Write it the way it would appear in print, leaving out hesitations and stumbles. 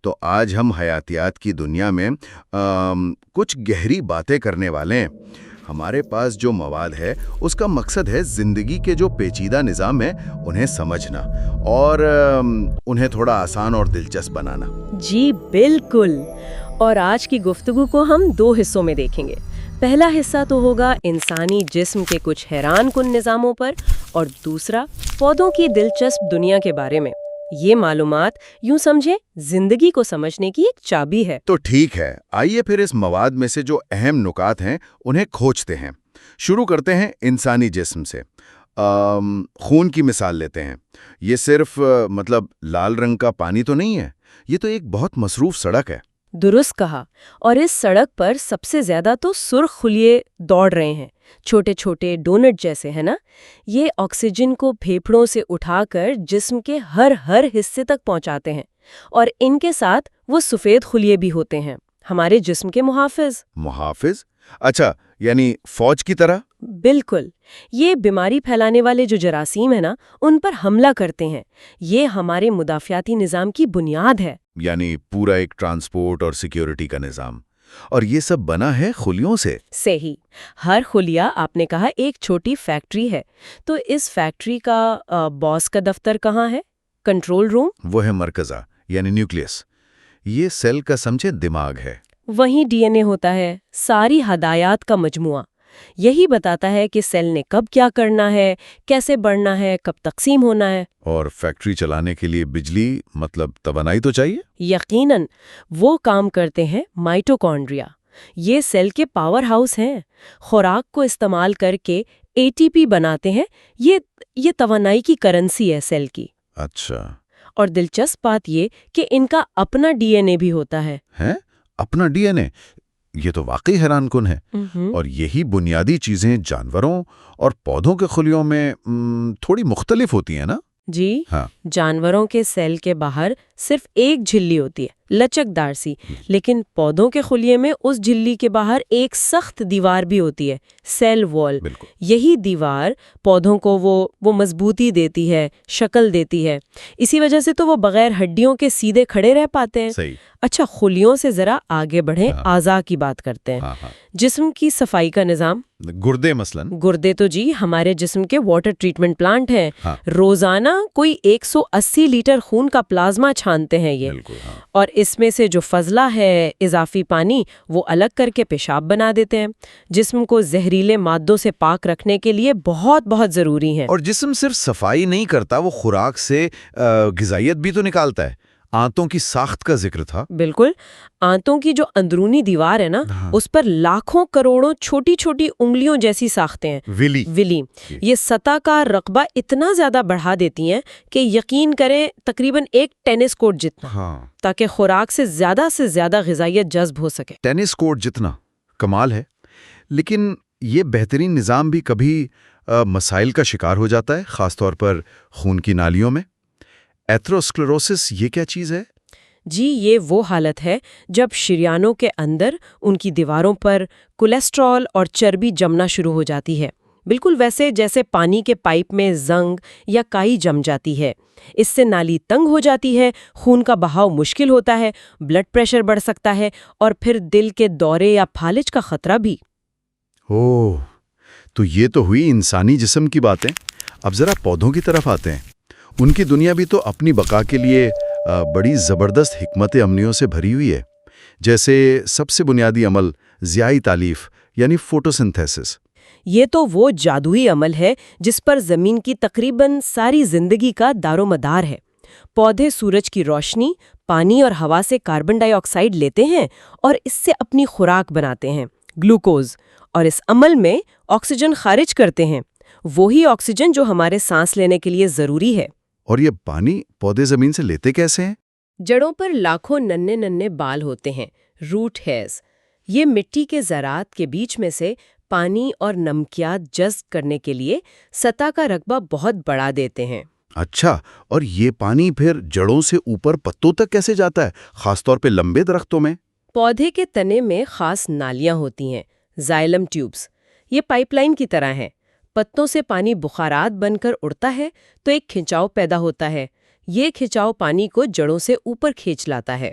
تو آج ہم حیاتیات کی دنیا میں کچھ گہری باتیں کرنے والے ہیں۔ ہمارے پاس جو مواد ہے اس کا مقصد ہے زندگی کے جو پیچیدہ نظام ہیں انہیں سمجھنا اور انہیں تھوڑا آسان اور دلچسپ بنانا۔ جی بالکل، اور آج کی گفتگو کو ہم 2 حصوں میں دیکھیں گے۔ پہلا حصہ تو ہوگا انسانی جسم کے کچھ حیران کن نظاموں پر، اور دوسرا پودوں کی دلچسپ دنیا کے بارے میں۔ یہ معلومات یوں سمجھیں زندگی کو سمجھنے کی ایک چابی ہے۔ تو ٹھیک ہے، آئیے پھر اس مواد میں سے جو اہم نکات ہیں انہیں کھوجتے ہیں۔ شروع کرتے ہیں انسانی جسم سے۔ خون کی مثال لیتے ہیں۔ یہ صرف لال رنگ کا پانی تو نہیں ہے، یہ تو ایک بہت مصروف سڑک ہے۔ درست کہا، اور اس سڑک پر سب سے زیادہ تو سرخ خلیے دوڑ رہے ہیں، چھوٹے چھوٹے ڈونٹ جیسے، ہے نا؟ یہ آکسیجن کو پھیپھڑوں سے اٹھا کر جسم کے ہر حصے تک پہنچاتے ہیں، اور ان کے ساتھ وہ سفید خلیے بھی ہوتے ہیں، ہمارے جسم کے محافظ۔ محافظ؟ اچھا، یعنی فوج کی طرح؟ بالکل، یہ بیماری پھیلانے والے جو جراثیم ہیں نا، ان پر حملہ کرتے ہیں۔ یہ ہمارے مدافعاتی نظام کی بنیاد ہے، یعنی پورا ایک ٹرانسپورٹ اور سیکیورٹی کا نظام، اور یہ سب بنا ہے خلیوں سے۔ صحیح، ہر خلیہ آپ نے کہا ایک چھوٹی فیکٹری ہے۔ تو اس فیکٹری کا باس کا دفتر کہاں ہے؟ Control room? وہ ہے مرکزہ، یعنی نیوکلیس۔ یہ سیل کا سمجھے دماغ ہے۔ وہیں ڈی این اے ہوتا ہے، ساری ہدایات کا مجموعہ۔ یہی بتاتا ہے کہ سیل نے کب کیا کرنا ہے، کیسے بڑھنا ہے، کب تقسیم ہونا ہے۔ اور فیکٹری چلانے کے لیے بجلی توانائی تو چاہیے؟ یقیناً، وہ کام کرتے ہیں مائٹوکونڈریا۔ یہ سیل کے پاور ہاؤس ہیں، خوراک کو استعمال کر کے اے ٹی پی بناتے ہیں۔ یہ توانائی کی کرنسی ہے سیل کی۔ اچھا۔ اور دلچسپ بات یہ کہ ان کا اپنا ڈی این اے بھی ہوتا ہے۔ اپنا ڈی این اے؟ یہ تو واقعی حیران کن ہے۔ اور یہی بنیادی چیزیں جانوروں اور پودوں کے خلیوں میں تھوڑی مختلف ہوتی ہیں نا؟ جی ہاں، جانوروں کے سیل کے باہر صرف ایک جھلی ہوتی ہے، لچکدار سی، لیکن پودوں کے خلیے میں اس جھلی کے باہر ایک سخت دیوار بھی ہوتی ہے، سیل وال۔ یہی دیوار پودوں کو وہ مضبوطی دیتی ہے، شکل دیتی ہے۔ اسی وجہ سے تو وہ بغیر ہڈیوں کے سیدھے کھڑے رہ پاتے ہیں۔ صحیح۔ اچھا، خلیوں سے ذرا آگے بڑھیں، اعضاء کی بات کرتے ہیں۔ جسم کی صفائی کا نظام۔ گردے مثلاً؟ گردے تو جی ہمارے جسم کے واٹر ٹریٹمنٹ پلانٹ ہیں۔ روزانہ کوئی 180 لیٹر خون کا پلازما چھانتے ہیں یہ، اور اس میں سے جو فضلہ ہے، اضافی پانی، وہ الگ کر کے پیشاب بنا دیتے ہیں۔ جسم کو زہریلے مادوں سے پاک رکھنے کے لیے بہت بہت ضروری ہیں۔ اور جسم صرف صفائی نہیں کرتا، وہ خوراک سے غذائیت بھی تو نکالتا ہے۔ آنتوں کی ساخت کا ذکر تھا۔ بالکل، آنتوں کی جو اندرونی دیوار ہے نا، اس پر لاکھوں کروڑوں چھوٹی چھوٹی انگلیوں جیسی ساختیں ہیں، ولی۔ یہ سطح کا رقبہ اتنا زیادہ بڑھا دیتی ہیں کہ یقین کریں تقریباً ایک ٹینس کورٹ جتنا، تاکہ خوراک سے زیادہ غذائیت جذب ہو سکے۔ ٹینس کورٹ جتنا؟ کمال ہے۔ لیکن یہ بہترین نظام بھی کبھی مسائل کا شکار ہو جاتا ہے، خاص طور پر خون کی نالیوں میں۔ ایتھروسکلروسس یہ کیا چیز ہے؟ جی، یہ وہ حالت ہے جب شریانوں کے اندر ان کی دیواروں پر کولیسٹرول اور چربی جمنا شروع ہو جاتی ہے، بالکل ویسے جیسے پانی کے پائپ میں زنگ یا کائی جم جاتی ہے۔ اس سے نالی تنگ ہو جاتی ہے، خون کا بہاؤ مشکل ہوتا ہے، بلڈ پریشر بڑھ سکتا ہے، اور پھر دل کے دورے یا فالج کا خطرہ بھی۔ تو یہ تو ہوئی انسانی جسم کی باتیں۔ اب ذرا پودوں کی طرف آتے ہیں۔ ان کی دنیا بھی تو اپنی بقا کے لیے بڑی زبردست حکمت عملیوں سے بھری ہوئی ہے، جیسے سب سے بنیادی عمل ضیائی تالیف، یعنی فوٹوسنتھیسس۔ یہ تو وہ جادوئی عمل ہے جس پر زمین کی تقریباً ساری زندگی کا دار و مدار ہے۔ پودے سورج کی روشنی، پانی اور ہوا سے کاربن ڈائی آکسائیڈ لیتے ہیں اور اس سے اپنی خوراک بناتے ہیں، گلوکوز، اور اس عمل میں آکسیجن خارج کرتے ہیں، وہی آکسیجن جو ہمارے سانس لینے کے لیے ضروری ہے۔ اور یہ پانی پودے زمین سے لیتے کیسے ہیں؟ جڑوں پر لاکھوں ننھے بال ہوتے ہیں، روٹ ہیئرز۔ یہ مٹی کے ذرات کے بیچ میں سے پانی اور نمکیات جذب کرنے کے لیے سطح کا رقبہ بہت بڑھا دیتے ہیں۔ اچھا، اور یہ پانی پھر جڑوں سے اوپر پتوں تک کیسے جاتا ہے، خاص طور پہ لمبے درختوں میں؟ پودے کے تنے میں خاص نالیاں ہوتی ہیں، زائلم ٹیوبز۔ یہ پائپ لائن کی طرح ہیں۔ پتوں سے پانی بخارات بن کر اڑتا ہے تو ایک کھنچاؤ پیدا ہوتا ہے۔ یہ کھنچاؤ پانی کو جڑوں سے اوپر کھینچ لاتا ہے۔